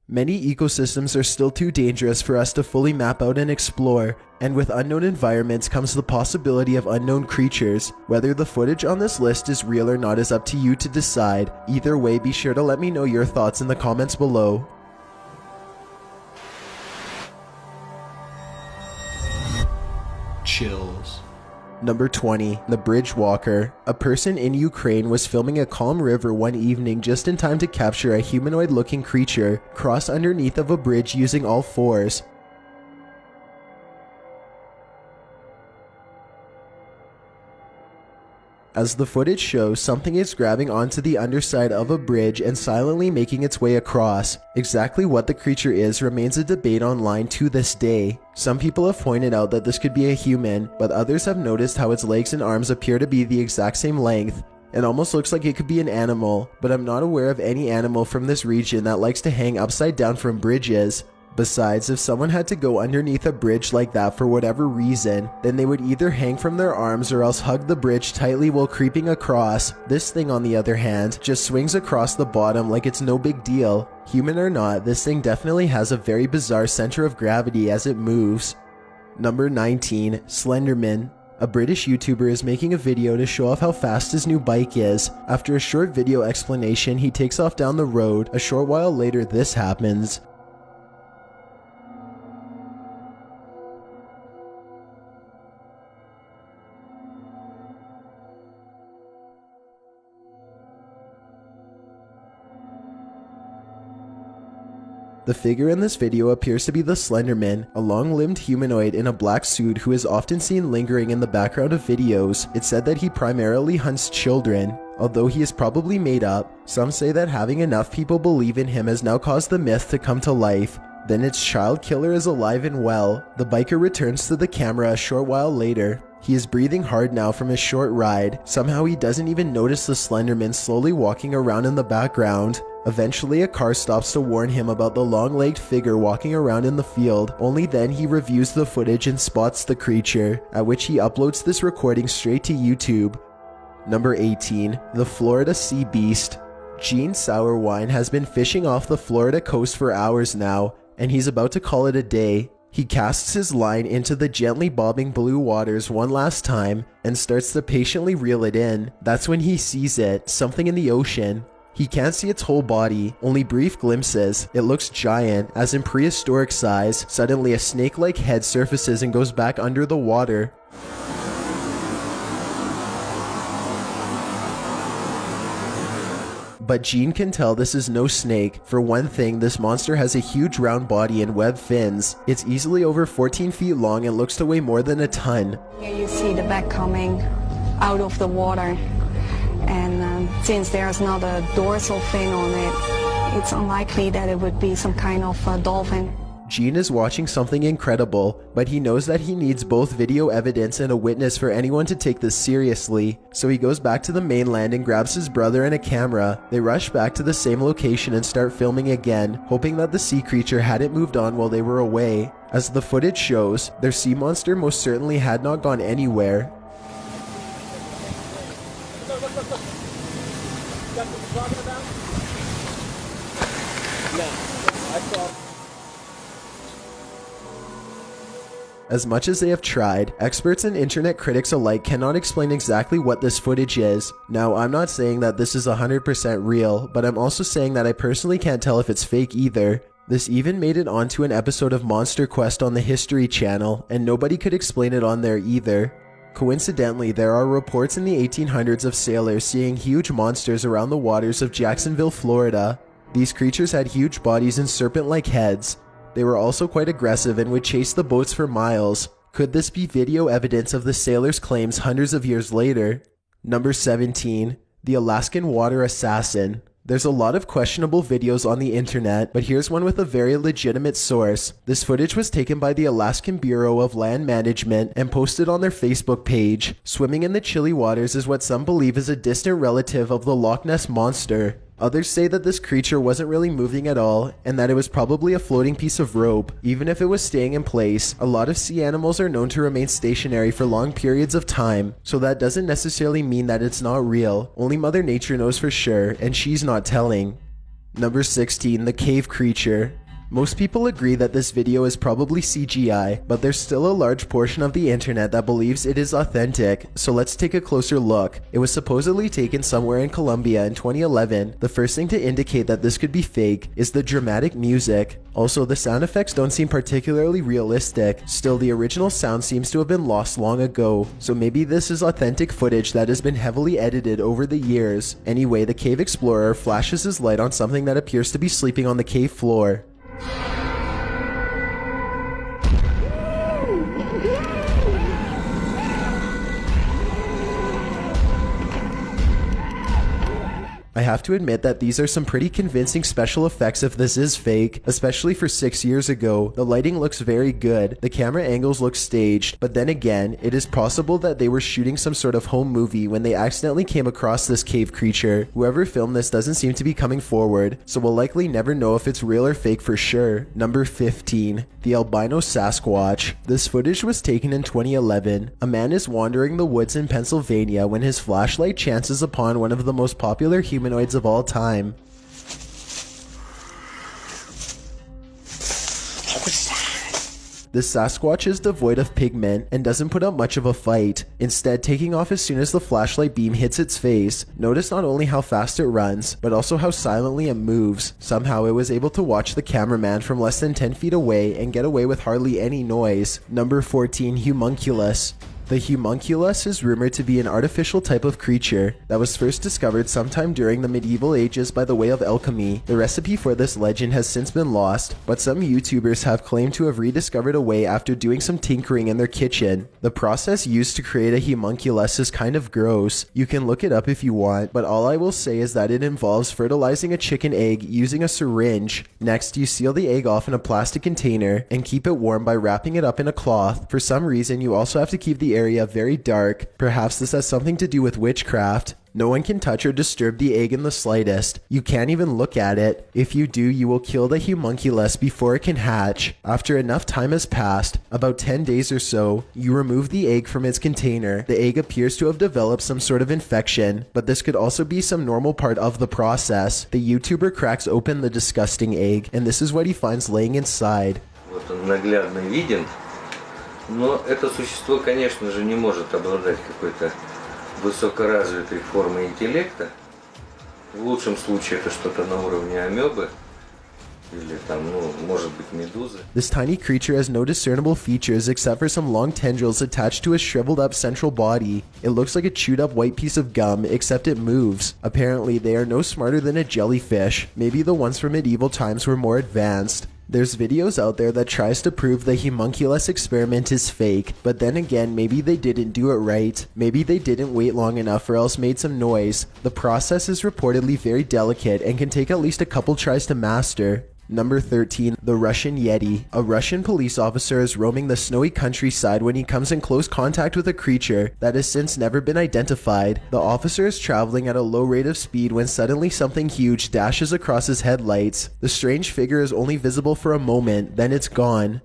Many ecosystems are still too dangerous for us to fully map out and explore, and with unknown environments comes the possibility of unknown creatures. Whether the footage on this list is real or not is up to you to decide. Either way, be sure to let me know your thoughts in the comments below. Chills. Number 20. The Bridge Walker. A person in Ukraine was filming a calm river one evening just in time to capture a humanoid-looking creature cross underneath of a bridge using all fours. As the footage shows, something is grabbing onto the underside of a bridge and silently making its way across. Exactly what the creature is remains a debate online to this day. Some people have pointed out that this could be a human, but others have noticed how its legs and arms appear to be the exact same length. It almost looks like it could be an animal, but I'm not aware of any animal from this region that likes to hang upside down from bridges. Besides, if someone had to go underneath a bridge like that for whatever reason, then they would either hang from their arms or else hug the bridge tightly while creeping across. This thing, on the other hand, just swings across the bottom like it's no big deal. Human or not, this thing definitely has a very bizarre center of gravity as it moves. Number 19. Slenderman. A British YouTuber is making a video to show off how fast his new bike is. After a short video explanation, he takes off down the road. A short while later, this happens. The figure in this video appears to be the Slenderman, a long-limbed humanoid in a black suit who is often seen lingering in the background of videos. It's said that he primarily hunts children. Although he is probably made up, some say that having enough people believe in him has now caused the myth to come to life. Then its child killer is alive and well. The biker returns to the camera a short while later. He is breathing hard now from his short ride. Somehow he doesn't even notice the Slenderman slowly walking around in the background. Eventually, a car stops to warn him about the long-legged figure walking around in the field. Only then he reviews the footage and spots the creature, at which he uploads this recording straight to YouTube. Number 18. The Florida Sea Beast. Gene Sauerwein has been fishing off the Florida coast for hours now, and he's about to call it a day. He casts his line into the gently bobbing blue waters one last time and starts to patiently reel it in. That's when he sees it, something in the ocean. He can't see its whole body, only brief glimpses. It looks giant, as in prehistoric size. Suddenly a snake-like head surfaces and goes back under the water. But Gene can tell this is no snake. For one thing, this monster has a huge round body and webbed fins. It's easily over 14 feet long and looks to weigh more than a ton. Here you see the back coming out of the water. And since there's not a dorsal fin on it, it's unlikely that it would be some kind of dolphin. Gene is watching something incredible, but he knows that he needs both video evidence and a witness for anyone to take this seriously. So he goes back to the mainland and grabs his brother and a camera. They rush back to the same location and start filming again, hoping that the sea creature hadn't moved on while they were away. As the footage shows, their sea monster most certainly had not gone anywhere. As much as they have tried, experts and internet critics alike cannot explain exactly what this footage is. Now, I'm not saying that this is 100% real, but I'm also saying that I personally can't tell if it's fake either. This even made it onto an episode of Monster Quest on the History Channel, and nobody could explain it on there either. Coincidentally, there are reports in the 1800s of sailors seeing huge monsters around the waters of Jacksonville, Florida. These creatures had huge bodies and serpent-like heads. They were also quite aggressive and would chase the boats for miles. Could this be video evidence of the sailors' claims hundreds of years later? Number 17. The Alaskan Water Assassin. There's a lot of questionable videos on the internet, but here's one with a very legitimate source. This footage was taken by the Alaskan Bureau of Land Management and posted on their Facebook page. Swimming in the chilly waters is what some believe is a distant relative of the Loch Ness Monster. Others say that this creature wasn't really moving at all, and that it was probably a floating piece of rope. Even if it was staying in place, a lot of sea animals are known to remain stationary for long periods of time, so that doesn't necessarily mean that it's not real. Only Mother Nature knows for sure, and she's not telling. Number 16, the cave creature. Most people agree that this video is probably CGI, but there's still a large portion of the internet that believes it is authentic, so let's take a closer look. It was supposedly taken somewhere in Colombia in 2011. The first thing to indicate that this could be fake is the dramatic music. Also, the sound effects don't seem particularly realistic. Still, the original sound seems to have been lost long ago, so maybe this is authentic footage that has been heavily edited over the years. Anyway, the cave explorer flashes his light on something that appears to be sleeping on the cave floor. I have to admit that these are some pretty convincing special effects if this is fake, especially for 6 years ago. The lighting looks very good, the camera angles look staged, but then again, it is possible that they were shooting some sort of home movie when they accidentally came across this cave creature. Whoever filmed this doesn't seem to be coming forward, so we'll likely never know if it's real or fake for sure. Number 15, the albino Sasquatch. This footage was taken in 2011. A man is wandering the woods in Pennsylvania when his flashlight chances upon one of the most popular humanoids of all time. This Sasquatch is devoid of pigment and doesn't put up much of a fight, instead taking off as soon as the flashlight beam hits its face. Notice not only how fast it runs, but also how silently it moves. Somehow it was able to watch the cameraman from less than 10 feet away and get away with hardly any noise. Number 14, Homunculus. The homunculus is rumored to be an artificial type of creature that was first discovered sometime during the medieval ages by the way of alchemy. The recipe for this legend has since been lost, but some YouTubers have claimed to have rediscovered a way after doing some tinkering in their kitchen. The process used to create a homunculus is kind of gross. You can look it up if you want, but all I will say is that it involves fertilizing a chicken egg using a syringe. Next, you seal the egg off in a plastic container and keep it warm by wrapping it up in a cloth. For some reason, you also have to keep the area very dark. Perhaps this has something to do with witchcraft. No one can touch or disturb the egg in the slightest. You can't even look at it. If you do, you will kill the homunculus before it can hatch. After enough time has passed, about 10 days or so, you remove the egg from its container. The egg appears to have developed some sort of infection, but this could also be some normal part of the process. The YouTuber cracks open the disgusting egg, and this is what he finds laying inside. Вот он наглядно виден. Но это существо, конечно же, не может обладать какой-то высокоразвитой формой интеллекта. В лучшем случае это что-то на уровне амебы или там, может быть, медузы. This tiny creature has no discernible features except for some long tendrils attached to a shriveled up central body. It looks like a chewed up white piece of gum, except it moves. Apparently, they are no smarter than a jellyfish. Maybe the ones from medieval times were more advanced. There's videos out there that tries to prove the homunculus experiment is fake, but then again, maybe they didn't do it right. Maybe they didn't wait long enough or else made some noise. The process is reportedly very delicate and can take at least a couple tries to master. Number 13, the Russian Yeti. A Russian police officer is roaming the snowy countryside when he comes in close contact with a creature that has since never been identified. The officer is traveling at a low rate of speed when suddenly something huge dashes across his headlights. The strange figure is only visible for a moment, then it's gone.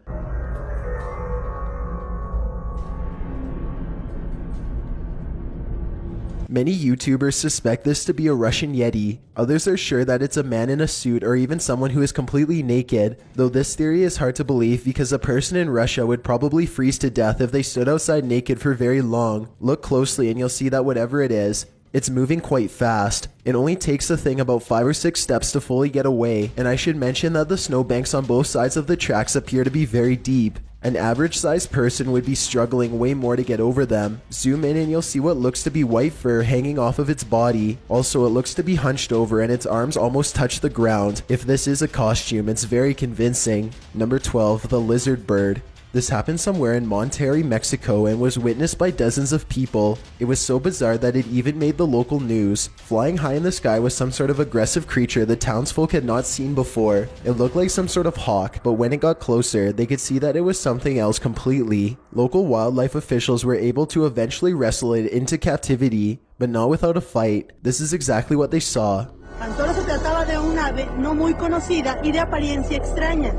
Many YouTubers suspect this to be a Russian Yeti. Others are sure that it's a man in a suit or even someone who is completely naked, though this theory is hard to believe because a person in Russia would probably freeze to death if they stood outside naked for very long. Look closely and you'll see that whatever it is, it's moving quite fast. It only takes the thing about 5 or 6 steps to fully get away, and I should mention that the snowbanks on both sides of the tracks appear to be very deep. An average-sized person would be struggling way more to get over them. Zoom in and you'll see what looks to be white fur hanging off of its body. Also, it looks to be hunched over and its arms almost touch the ground. If this is a costume, it's very convincing. Number 12, the lizard bird. This happened somewhere in Monterrey, Mexico and was witnessed by dozens of people. It was so bizarre that it even made the local news. Flying high in the sky was some sort of aggressive creature the townsfolk had not seen before. It looked like some sort of hawk, but when it got closer, they could see that it was something else completely. Local wildlife officials were able to eventually wrestle it into captivity, but not without a fight. This is exactly what they saw. Tan solo se trataba de un ave no muy conocida y de apariencia extraña,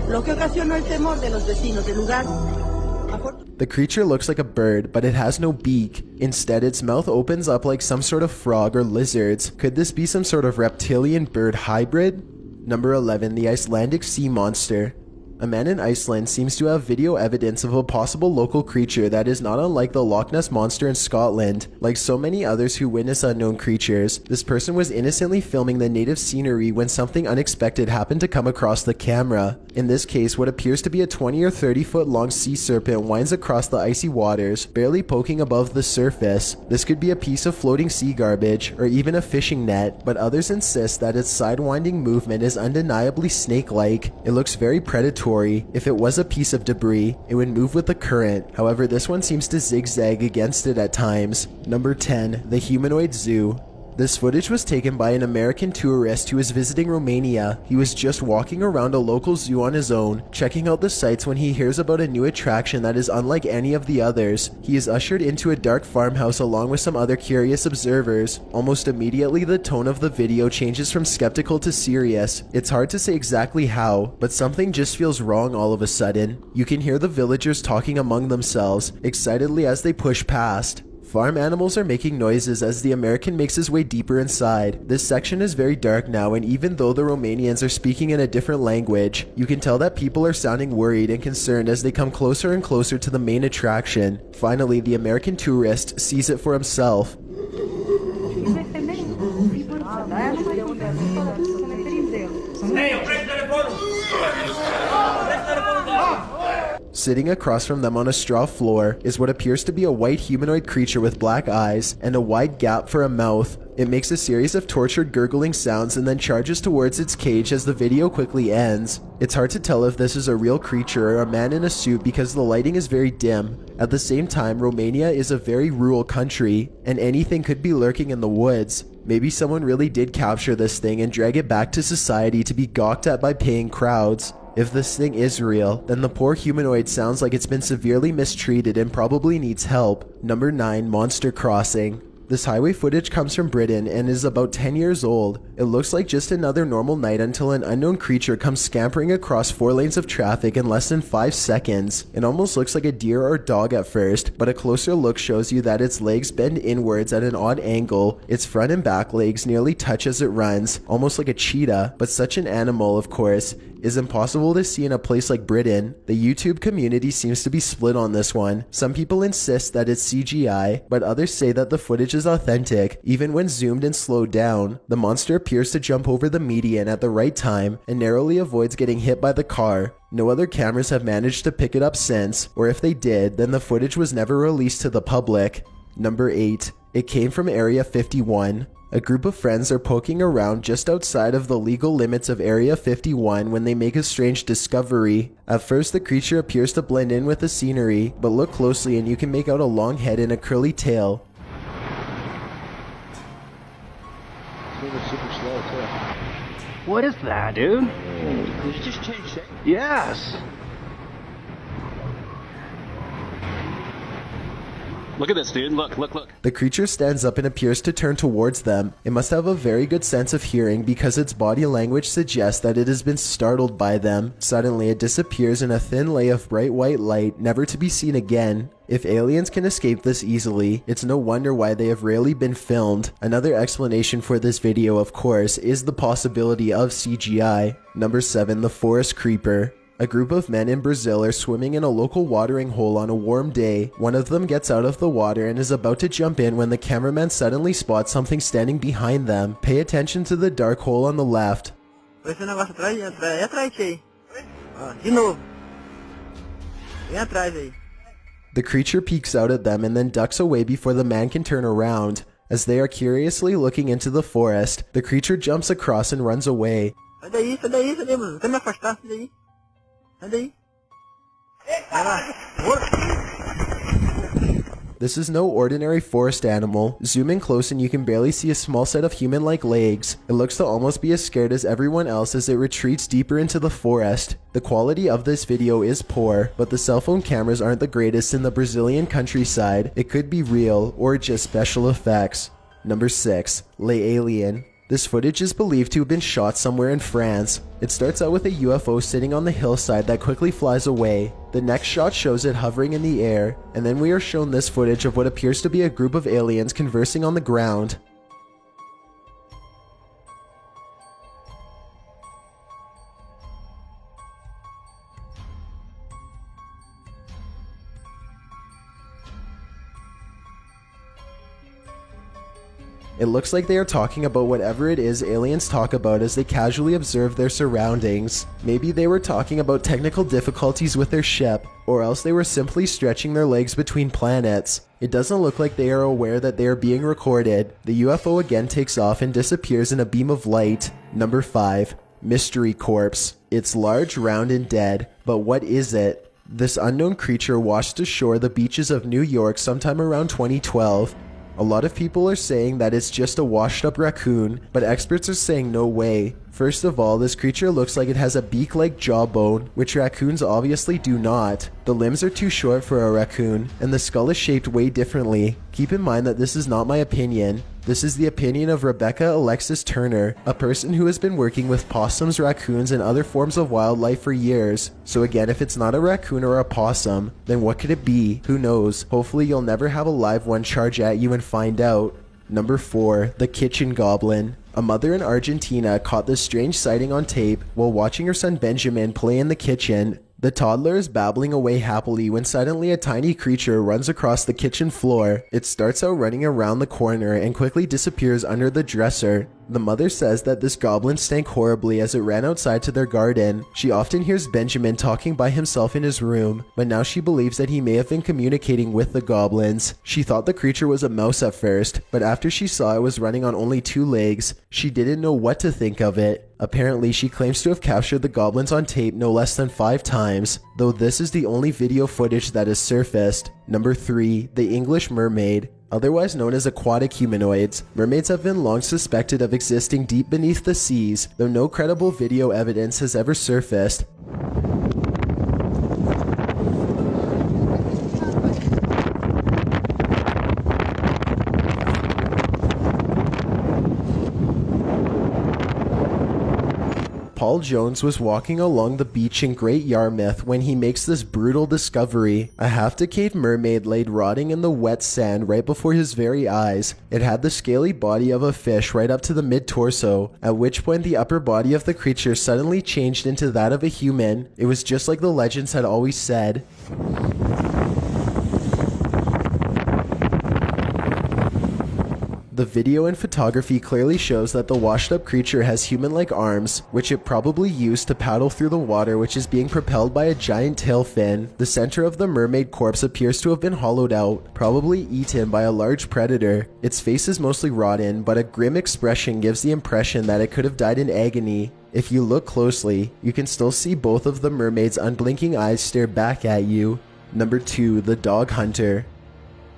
lo que ocasionó el temor de los vecinos del lugar. The creature looks like a bird, but it has no beak. Instead, its mouth opens up like some sort of frog or lizards. Could this be some sort of reptilian bird hybrid? Number 11, the Icelandic sea monster. A man in Iceland seems to have video evidence of a possible local creature that is not unlike the Loch Ness Monster in Scotland. Like so many others who witness unknown creatures, this person was innocently filming the native scenery when something unexpected happened to come across the camera. In this case, what appears to be a 20 or 30 foot long sea serpent winds across the icy waters, barely poking above the surface. This could be a piece of floating sea garbage, or even a fishing net, but others insist that its sidewinding movement is undeniably snake-like. It looks very predatory. If it was a piece of debris, it would move with the current. However, this one seems to zigzag against it at times. Number 10, the humanoid zoo. This footage was taken by an American tourist who was visiting Romania. He was just walking around a local zoo on his own, checking out the sights when he hears about a new attraction that is unlike any of the others. He is ushered into a dark farmhouse along with some other curious observers. Almost immediately, the tone of the video changes from skeptical to serious. It's hard to say exactly how, but something just feels wrong all of a sudden. You can hear the villagers talking among themselves, excitedly as they push past. Farm animals are making noises as the American makes his way deeper inside. This section is very dark now, and even though the Romanians are speaking in a different language, you can tell that people are sounding worried and concerned as they come closer and closer to the main attraction. Finally, the American tourist sees it for himself. Sitting across from them on a straw floor is what appears to be a white humanoid creature with black eyes and a wide gap for a mouth. It makes a series of tortured gurgling sounds and then charges towards its cage as the video quickly ends. It's hard to tell if this is a real creature or a man in a suit because the lighting is very dim. At the same time, Romania is a very rural country, and anything could be lurking in the woods. Maybe someone really did capture this thing and drag it back to society to be gawked at by paying crowds. If this thing is real, then the poor humanoid sounds like it's been severely mistreated and probably needs help. Number 9, Monster Crossing. This highway footage comes from Britain and is about 10 years old. It looks like just another normal night until an unknown creature comes scampering across 4 lanes of traffic in less than 5 seconds. It almost looks like a deer or dog at first, but a closer look shows you that its legs bend inwards at an odd angle. Its front and back legs nearly touch as it runs, almost like a cheetah, but such an animal, of course, is impossible to see in a place like Britain. The YouTube community seems to be split on this one. Some people insist that it's CGI, but others say that the footage is authentic. Even when zoomed and slowed down, the monster appears to jump over the median at the right time and narrowly avoids getting hit by the car. No other cameras have managed to pick it up since, or if they did, then the footage was never released to the public. Number 8. It came from Area 51. A group of friends are poking around just outside of the legal limits of Area 51 when they make a strange discovery. At first, the creature appears to blend in with the scenery, but look closely and you can make out a long head and a curly tail. Super slow too. What is that, dude? Did you just change shape? Yes. Look at this, dude. Look, look, look. The creature stands up and appears to turn towards them. It must have a very good sense of hearing because its body language suggests that it has been startled by them. Suddenly, it disappears in a thin lay of bright white light, never to be seen again. If aliens can escape this easily, it's no wonder why they have rarely been filmed. Another explanation for this video, of course, is the possibility of CGI. Number 7, the Forest Creeper. A group of men in Brazil are swimming in a local watering hole on a warm day. One of them gets out of the water and is about to jump in when the cameraman suddenly spots something standing behind them. Pay attention to the dark hole on the left. Esse negócio atrás, é atrás aí. De novo. Vem atrás aí. The creature peeks out at them and then ducks away before the man can turn around. As they are curiously looking into the forest, the creature jumps across and runs away. Sai daí, mano. Tenta me afastar, sai daí. Sai daí. Vai lá. This is no ordinary forest animal. Zoom in close and you can barely see a small set of human-like legs. It looks to almost be as scared as everyone else as it retreats deeper into the forest. The quality of this video is poor, but the cell phone cameras aren't the greatest in the Brazilian countryside. It could be real or just special effects. Number 6. Les Aliens. This footage is believed to have been shot somewhere in France. It starts out with a UFO sitting on the hillside that quickly flies away. The next shot shows it hovering in the air, and then we are shown this footage of what appears to be a group of aliens conversing on the ground. It looks like they are talking about whatever it is aliens talk about as they casually observe their surroundings. Maybe they were talking about technical difficulties with their ship, or else they were simply stretching their legs between planets. It doesn't look like they are aware that they are being recorded. The UFO again takes off and disappears in a beam of light. Number 5. Mystery Corpse. It's large, round, and dead, but what is it? This unknown creature washed ashore the beaches of New York sometime around 2012. A lot of people are saying that it's just a washed up raccoon, but experts are saying no way. First of all, this creature looks like it has a beak-like jawbone, which raccoons obviously do not. The limbs are too short for a raccoon, and the skull is shaped way differently. Keep in mind that this is not my opinion. This is the opinion of Rebecca Alexis Turner, a person who has been working with possums, raccoons, and other forms of wildlife for years. So again, if it's not a raccoon or a possum, then what could it be? Who knows? Hopefully you'll never have a live one charge at you and find out. Number 4. The Kitchen Goblin. A mother in Argentina caught this strange sighting on tape while watching her son Benjamin play in the kitchen. The toddler is babbling away happily when suddenly a tiny creature runs across the kitchen floor. It starts out running around the corner and quickly disappears under the dresser. The mother says that this goblin stank horribly as it ran outside to their garden. She often hears Benjamin talking by himself in his room, but now she believes that he may have been communicating with the goblins. She thought the creature was a mouse at first, but after she saw it was running on only 2 legs, she didn't know what to think of it. Apparently, she claims to have captured the goblins on tape no less than 5 times, though this is the only video footage that has surfaced. Number 3. The English Mermaid. Otherwise known as aquatic humanoids, mermaids have been long suspected of existing deep beneath the seas, though no credible video evidence has ever surfaced. Paul Jones was walking along the beach in Great Yarmouth when he makes this brutal discovery. A half-decayed mermaid laid rotting in the wet sand right before his very eyes. It had the scaly body of a fish right up to the mid-torso, at which point the upper body of the creature suddenly changed into that of a human. It was just like the legends had always said. The video and photography clearly shows that the washed-up creature has human-like arms, which it probably used to paddle through the water, which is being propelled by a giant tail fin. The center of the mermaid corpse appears to have been hollowed out, probably eaten by a large predator. Its face is mostly rotten, but a grim expression gives the impression that it could have died in agony. If you look closely, you can still see both of the mermaid's unblinking eyes stare back at you. Number 2. The Dog Hunter.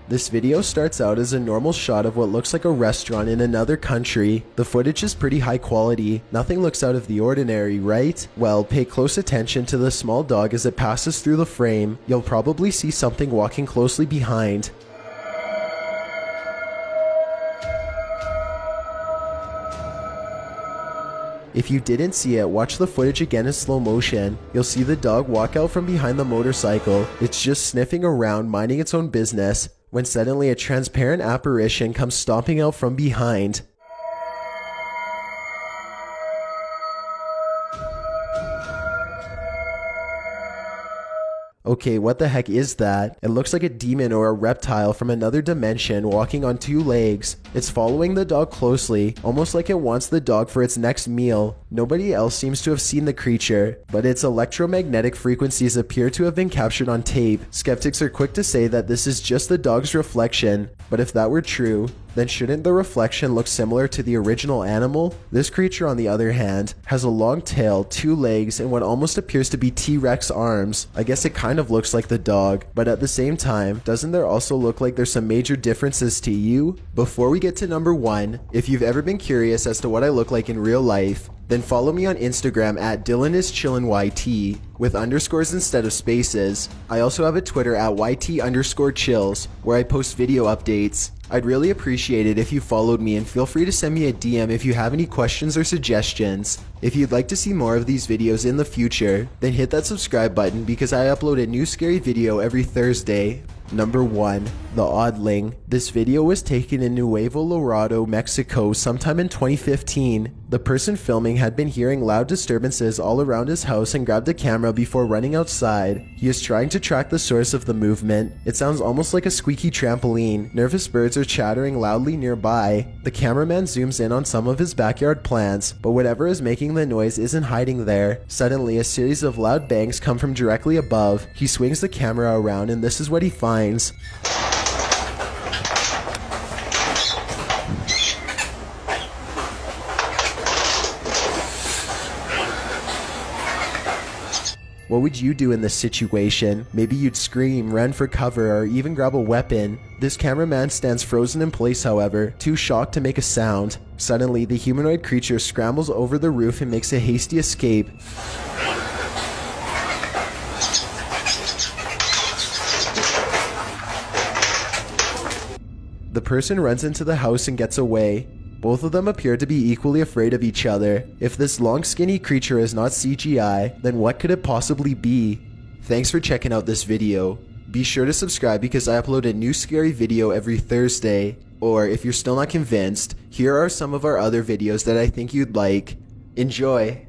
This video starts out as a normal shot of what looks like a restaurant in another country. The footage is pretty high quality. Nothing looks out of the ordinary, right? Well, pay close attention to the small dog as it passes through the frame. You'll probably see something walking closely behind. If you didn't see it, watch the footage again in slow motion. You'll see the dog walk out from behind the motorcycle. It's just sniffing around, minding its own business, when suddenly a transparent apparition comes stomping out from behind. Okay, what the heck is that? It looks like a demon or a reptile from another dimension walking on 2 legs. It's following the dog closely, almost like it wants the dog for its next meal. Nobody else seems to have seen the creature, but its electromagnetic frequencies appear to have been captured on tape. Skeptics are quick to say that this is just the dog's reflection, but if that were true, then shouldn't the reflection look similar to the original animal? This creature, on the other hand, has a long tail, 2 legs, and what almost appears to be T-Rex arms. I guess it kind of looks like the dog, but at the same time, doesn't there also look like there's some major differences to you? Before we get to number 1, if you've ever been curious as to what I look like in real life, then follow me on Instagram at DylanIsChillinYT with underscores instead of spaces. I also have a Twitter at YT_chills where I post video updates. I'd really appreciate it if you followed me, and feel free to send me a DM if you have any questions or suggestions. If you'd like to see more of these videos in the future, then hit that subscribe button because I upload a new scary video every Thursday. Number 1. The Oddling. This video was taken in Nuevo Laredo, Mexico sometime in 2015. The person filming had been hearing loud disturbances all around his house and grabbed a camera before running outside. He is trying to track the source of the movement. It sounds almost like a squeaky trampoline. Nervous birds are chattering loudly nearby. The cameraman zooms in on some of his backyard plants, but whatever is making the noise isn't hiding there. Suddenly, a series of loud bangs come from directly above. He swings the camera around and this is what he finds. What would you do in this situation? Maybe you'd scream, run for cover, or even grab a weapon. This cameraman stands frozen in place, however, too shocked to make a sound. Suddenly, the humanoid creature scrambles over the roof and makes a hasty escape. The person runs into the house and gets away. Both of them appear to be equally afraid of each other. If this long skinny creature is not CGI, then what could it possibly be? Thanks for checking out this video. Be sure to subscribe because I upload a new scary video every Thursday. Or if you're still not convinced, here are some of our other videos that I think you'd like. Enjoy!